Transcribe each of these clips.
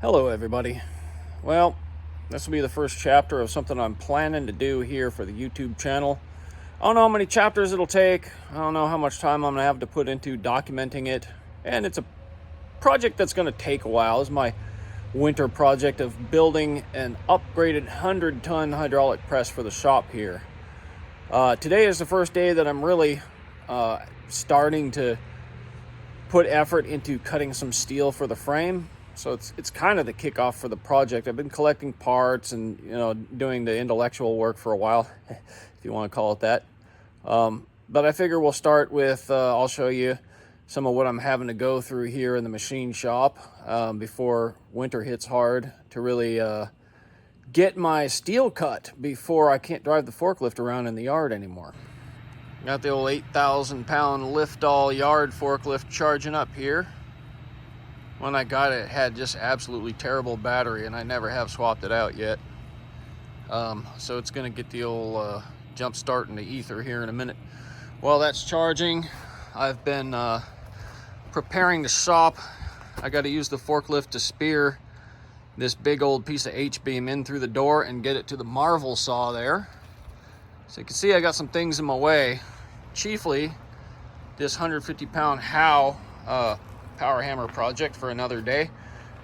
Hello everybody. Well, this will be the first chapter of something I'm planning to do here for the YouTube channel. I don't know how many chapters it'll take. I don't know how much time I'm going to have to put into documenting it. And it's a project that's going to take a while. This is my winter project of building an upgraded 100-ton hydraulic press for the shop here. Today is the first day that I'm really starting to put effort into cutting some steel for the frame. So it's kind of the kickoff for the project. I've been collecting parts and doing the intellectual work for a while, if you want to call it that. But I figure we'll start with I'll show you some of what I'm having to go through here in the machine shop before winter hits hard to really get my steel cut before I can't drive the forklift around in the yard anymore. Got the old 8,000-pound lift-all yard forklift charging up here. When I got it, it had just absolutely terrible battery, and I never have swapped it out yet. So it's going to get the old jump start in the ether here in a minute. While that's charging, I've been preparing the shop. I got to use the forklift to spear this big old piece of H-beam in through the door and get it to the Marvel saw there. So you can see I got some things in my way. Chiefly, this 150-pound Howe power hammer project for another day.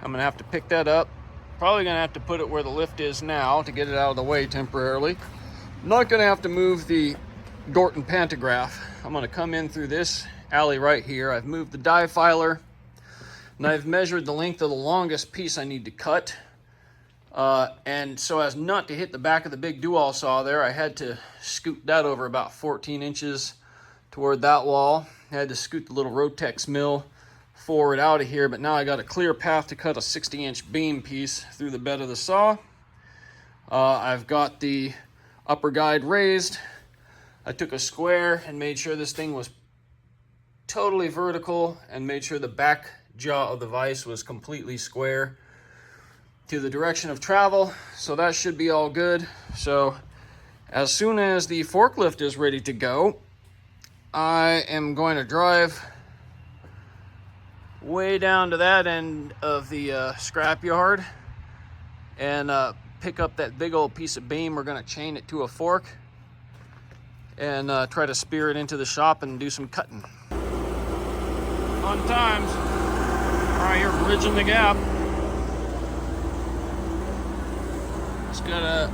I'm gonna have to pick that up. Probably gonna have to put it where the lift is now to get it out of the way temporarily. I'm not gonna have to move the Gorton pantograph. I'm gonna come in through this alley right here. I've moved the die filer and I've measured the length of the longest piece I need to cut. And so as not to hit the back of the big dual saw there, I had to scoot that over about 14 inches toward that wall. I had to scoot the little Rotex mill forward out of here, but now I got a clear path to cut a 60-inch beam piece through the bed of the saw. I've got the upper guide raised. I took a square and made sure this thing was totally vertical and made sure the back jaw of the vise was completely square to the direction of travel, so that should be all good. So as soon as the forklift is ready to go, I am going to drive way down to that end of the scrap yard and pick up that big old piece of beam. We're going to chain it to a fork and try to spear it into the shop and do some cutting. Fun times. All right, here, bridging the gap. Just gotta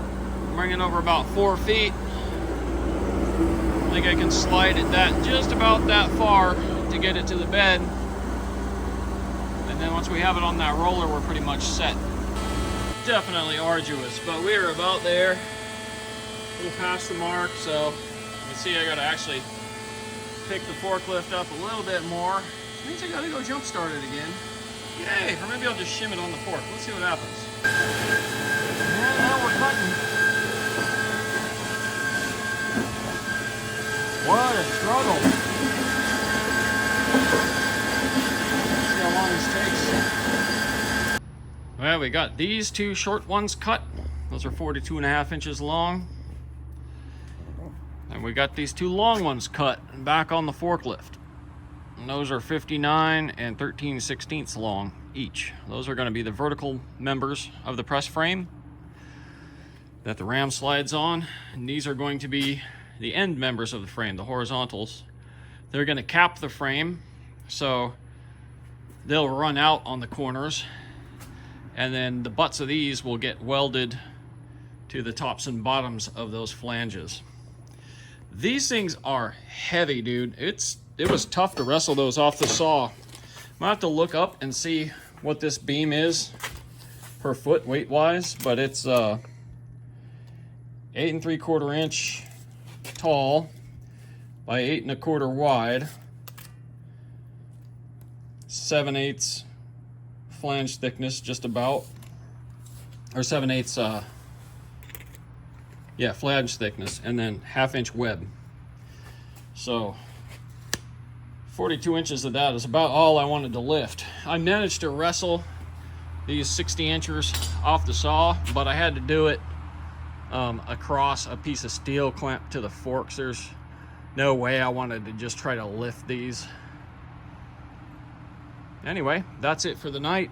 bring it over about 4 feet. I think I can slide it just about that far to get it to the bed. And then once we have it on that roller, we're pretty much set. Definitely arduous, but we're about there. A little past the mark, so you can see I gotta actually pick the forklift up a little bit more. Which means I gotta go jump start it again. Yay! Or maybe I'll just shim it on the fork. Let's see what happens. And now we're cutting. What a struggle. See how long this takes. Well, we got these two short ones cut. Those are 42.5 inches long. And we got these two long ones cut back on the forklift. And those are 59 and 13/16 long each. Those are going to be the vertical members of the press frame that the ram slides on. And these are going to be the end members of the frame, the horizontals. They're going to cap the frame, so they'll run out on the corners, and then the butts of these will get welded to the tops and bottoms of those flanges. These things are heavy, dude. It was tough to wrestle those off the saw. I'm gonna have to look up and see what this beam is per foot weight wise, but it's 8 3/4 inch tall by 8 1/4 wide, 7/8 flange thickness, just about, or 7/8 flange thickness, and then 1/2 inch web. So 42 inches of that is about all I wanted to lift. I managed to wrestle these 60 inchers off the saw, but I had to do it across a piece of steel clamped to the forks. There's no way I wanted to just try to lift these. Anyway, that's it for the night.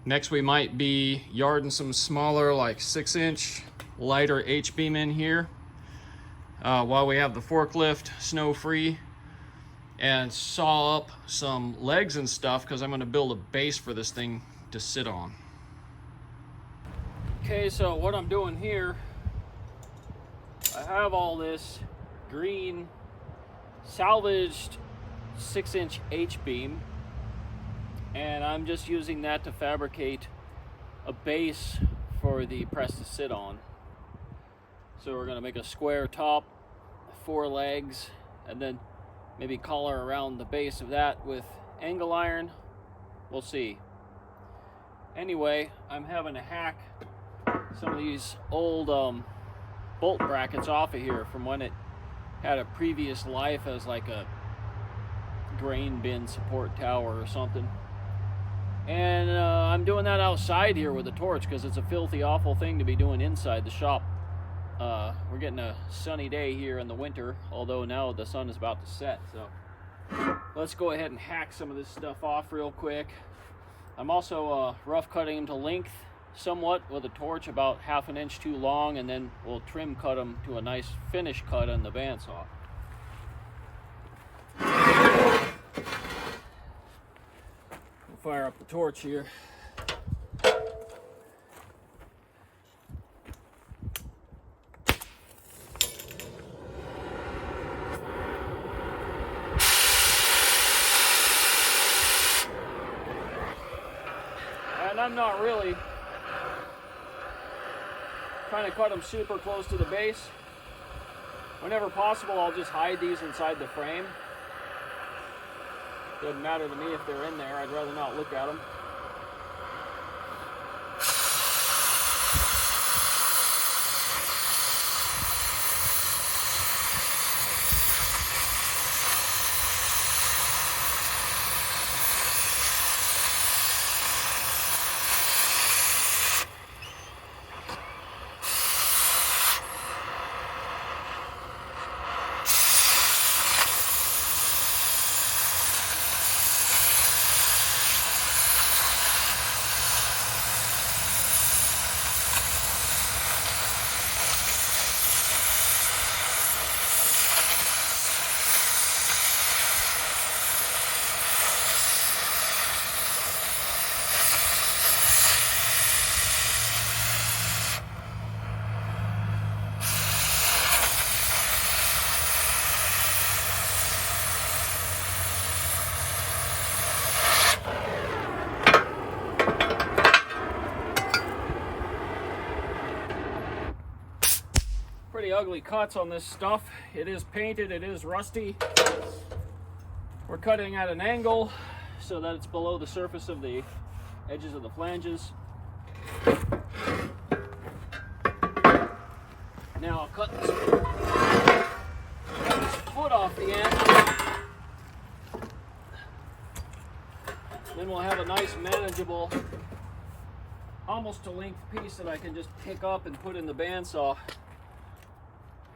Next we might be yarding some smaller, like 6-inch lighter H-beam in here while we have the forklift snow free, and saw up some legs and stuff because I'm going to build a base for this thing to sit on. Okay, so what I'm doing here, I have all this green salvaged 6-inch H-beam, and I'm just using that to fabricate a base for the press to sit on. So we're going to make a square top, 4 legs, and then maybe collar around the base of that with angle iron. We'll see. Anyway, I'm having to hack some of these old bolt brackets off of here from when it had a previous life as like a grain bin support tower or something. And I'm doing that outside here with a torch because it's a filthy, awful thing to be doing inside the shop. We're getting a sunny day here in the winter, although now the sun is about to set. So let's go ahead and hack some of this stuff off real quick. I'm also rough cutting them to length somewhat with a torch, about 1/2 inch too long, and then we'll trim cut them to a nice finish cut on the bandsaw. Fire up the torch here. And I'm not really trying to cut them super close to the base. Whenever possible, I'll just hide these inside the frame. Doesn't matter to me if they're in there. I'd rather not look at them. Pretty ugly cuts on this stuff. It is painted, it is rusty. We're cutting at an angle so that it's below the surface of the edges of the flanges. Now I'll cut this foot off the end. Then we'll have a nice manageable, almost to length piece that I can just pick up and put in the bandsaw,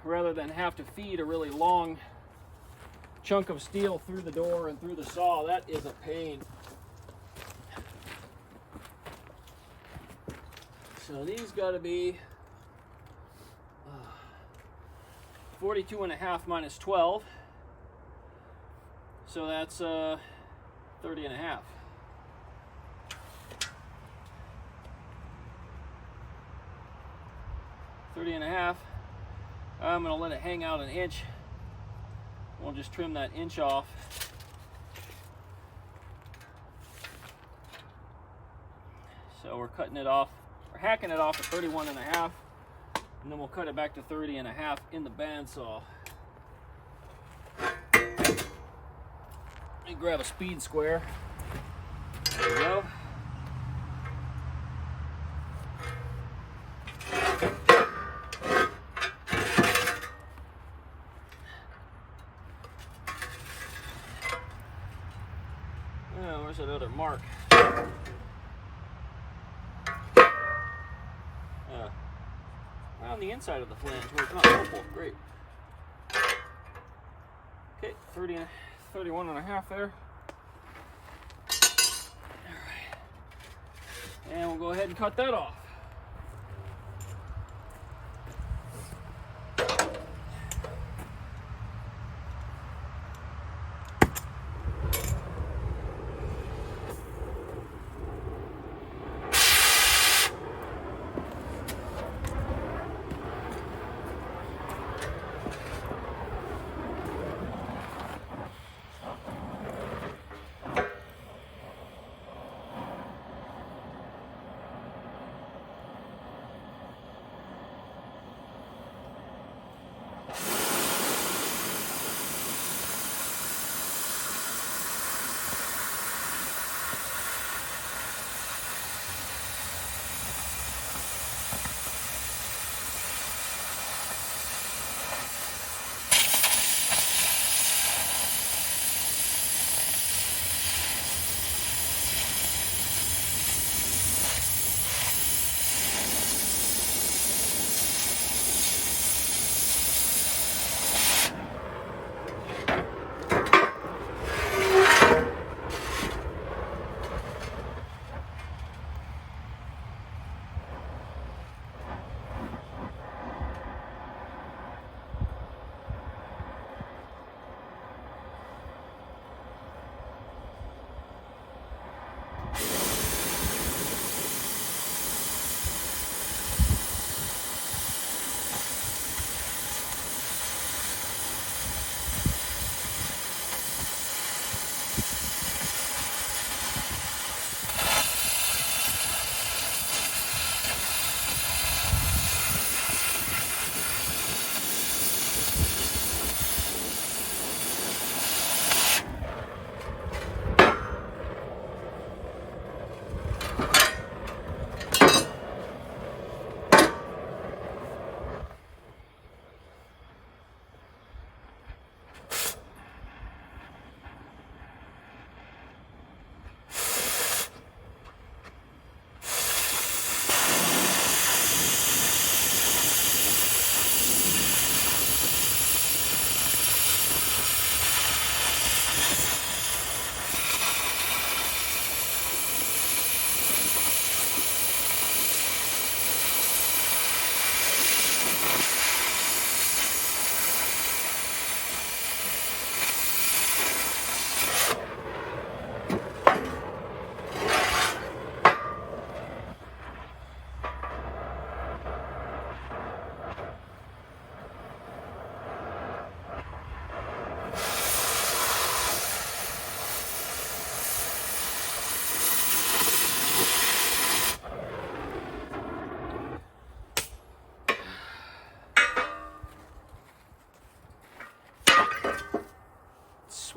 rather than have to feed a really long chunk of steel through the door and through the saw. That is a pain. So these got to be 42.5 minus 12. So that's 30.5. I'm going to let it hang out an inch. We'll just trim that inch off. So we're cutting it off, we're hacking it off at 31.5, and then we'll cut it back to 30.5 in the bandsaw. Let me grab a speed square. There we go. Where's that other mark? On the inside of the flange where it's not purple. Great. Okay, 31.5 there. we'll go ahead and cut that off.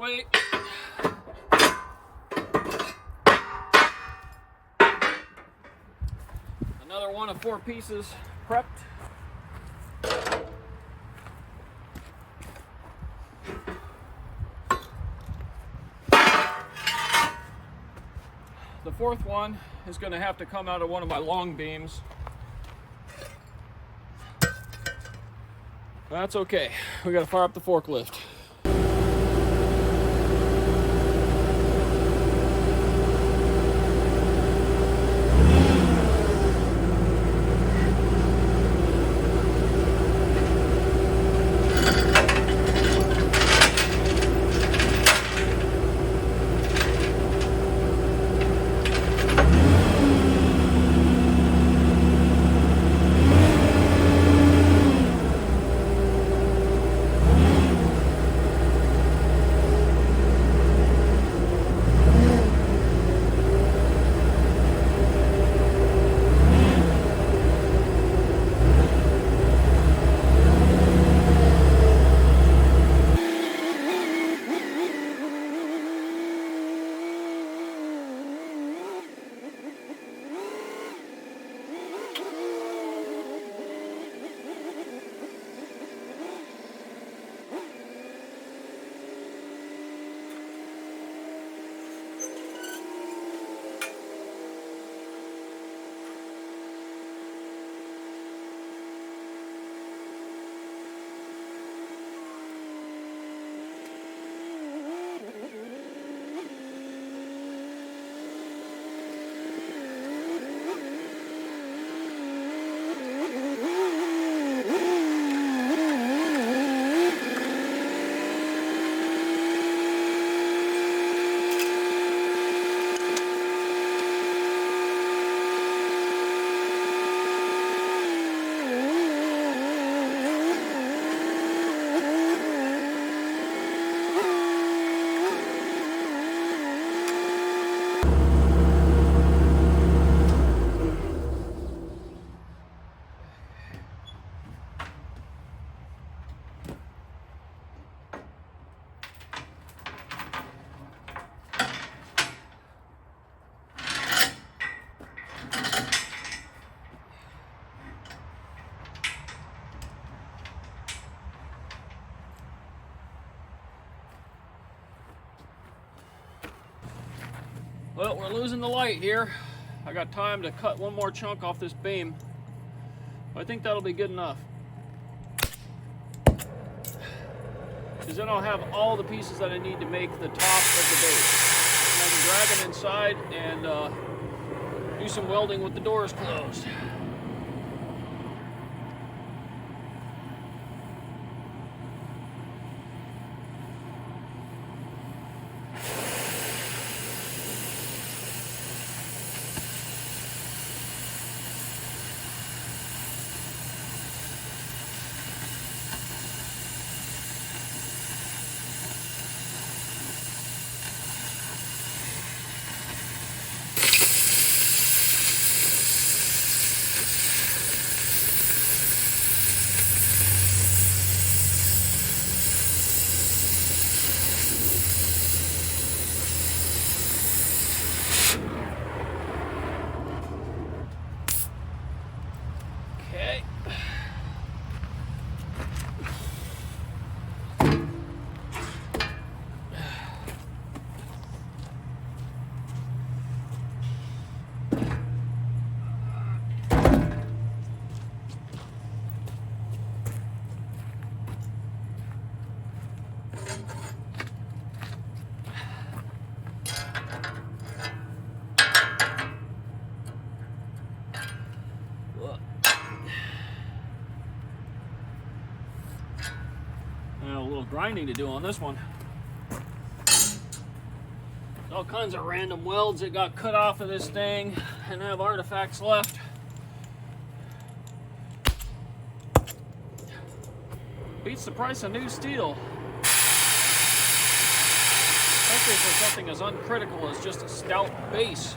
Sweet. Another one of 4 pieces prepped. The 4th one is going to have to come out of one of my long beams. That's okay. We got to fire up the forklift. Well, we're losing the light here. I got time to cut one more chunk off this beam. I think that'll be good enough. Because then I'll have all the pieces that I need to make the top of the base. And I can drag it inside and do some welding with the doors closed. Okay. Now a little grinding to do on this one. All kinds of random welds that got cut off of this thing and have artifacts left. Beats the price of new steel. Especially for something as uncritical as just a stout base.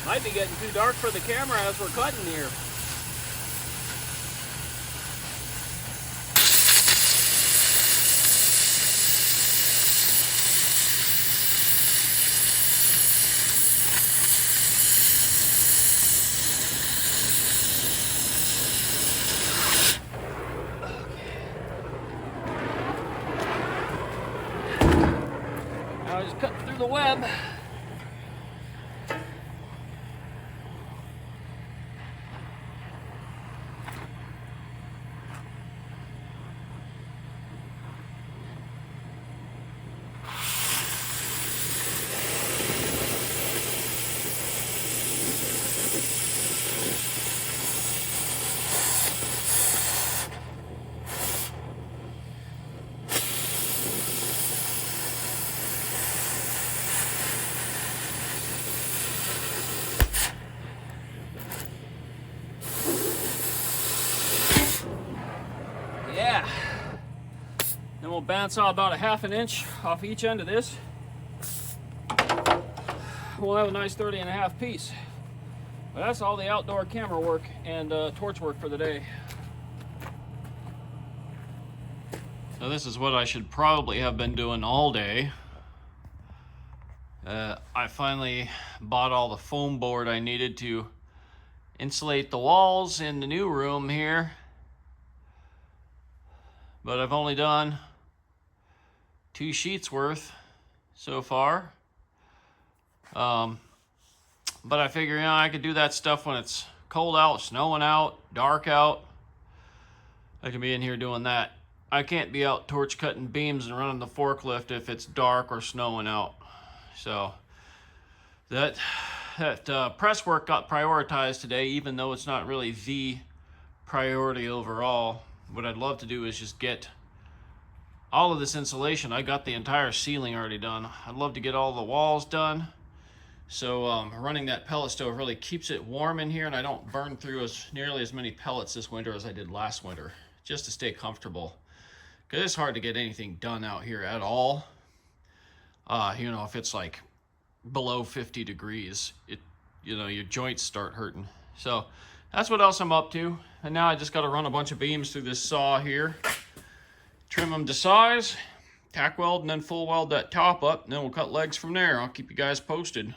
Might be getting too dark for the camera as we're cutting here. Now I just cut through the web. Yeah. Then we'll bandsaw about a ½ inch off each end of this. We'll have a nice 30.5 piece. But that's all the outdoor camera work and torch work for the day. So this is what I should probably have been doing all day. I finally bought all the foam board I needed to insulate the walls in the new room here. But I've only done 2 sheets worth so far. But I figure, you know, I could do that stuff when it's cold out, snowing out, dark out. I can be in here doing that. I can't be out torch cutting beams and running the forklift if it's dark or snowing out. So that press work got prioritized today, even though it's not really the priority overall. What I'd love to do is just get all of this insulation. I got the entire ceiling already done. I'd love to get all the walls done. So running that pellet stove really keeps it warm in here, and I don't burn through nearly as many pellets this winter as I did last winter, just to stay comfortable. Because it's hard to get anything done out here at all. You know, if it's like below 50 degrees, you know, your joints start hurting. So that's what else I'm up to. And now I just got to run a bunch of beams through this saw here, trim them to size, tack weld, and then full weld that top up, and then we'll cut legs from there. I'll keep you guys posted.